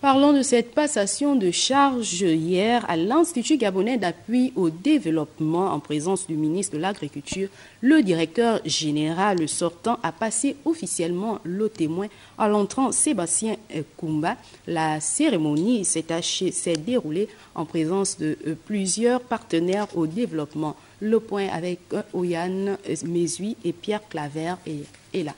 Parlons de cette passation de charges hier à l'Institut gabonais d'appui au développement en présence du ministre de l'Agriculture. Le directeur général sortant a passé officiellement le témoin à l'entrant Sébastien Koumba. La cérémonie s'est déroulée en présence de plusieurs partenaires au développement. Le point avec Oyane Mesui et Pierre Claver est là.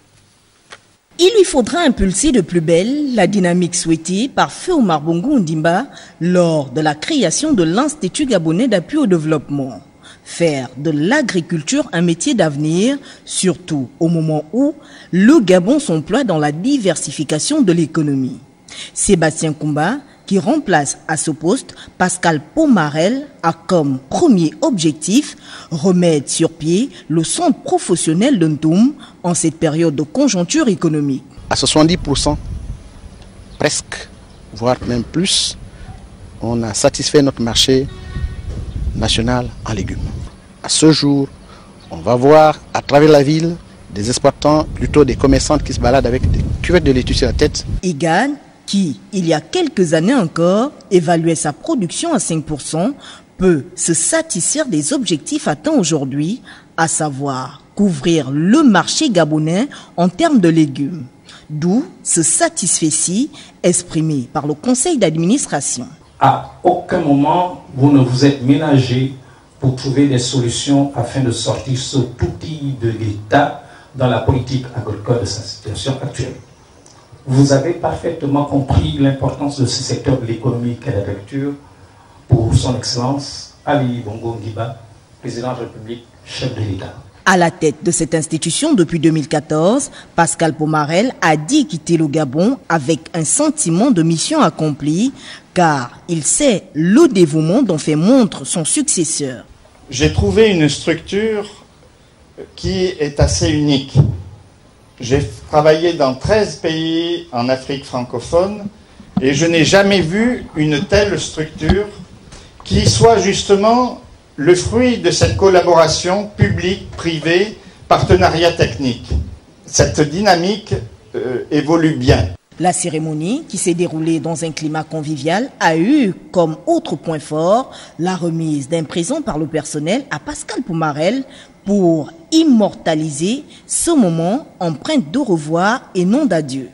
Il lui faudra impulser de plus belle la dynamique souhaitée par Feu Omar Bongo Ondimba lors de la création de l'Institut gabonais d'appui au développement. Faire de l'agriculture un métier d'avenir, surtout au moment où le Gabon s'emploie dans la diversification de l'économie. Sébastien Koumba, qui remplace à ce poste Pascal Pomarel, a comme premier objectif remettre sur pied le centre professionnel de Ntoum en cette période de conjoncture économique. À 70%, presque, voire même plus, on a satisfait notre marché national en légumes. À ce jour, on va voir à travers la ville des exploitants, plutôt des commerçants qui se baladent avec des cuvettes de laitue sur la tête. Igan, qui, il y a quelques années encore, évaluait sa production à 5%, peut se satisfaire des objectifs atteints aujourd'hui, à savoir couvrir le marché gabonais en termes de légumes. D'où ce satisfait-ci exprimé par le conseil d'administration. À aucun moment, vous ne vous êtes ménagé pour trouver des solutions afin de sortir ce outil de l'État dans la politique agricole de sa situation actuelle. Vous avez parfaitement compris l'importance de ce secteur de l'économie qu'est l'agriculture pour son excellence Ali Bongo Ondimba, président de la République, chef de l'État. À la tête de cette institution depuis 2014, Pascal Pomarel a dit quitter le Gabon avec un sentiment de mission accomplie, car il sait le dévouement dont fait montre son successeur. J'ai trouvé une structure qui est assez unique. J'ai travaillé dans 13 pays en Afrique francophone et je n'ai jamais vu une telle structure qui soit justement le fruit de cette collaboration publique-privée, partenariat technique. Cette dynamique évolue bien. La cérémonie, qui s'est déroulée dans un climat convivial, a eu comme autre point fort la remise d'un présent par le personnel à Pascal Pomarel pour immortaliser ce moment empreint de revoir et non d'adieu.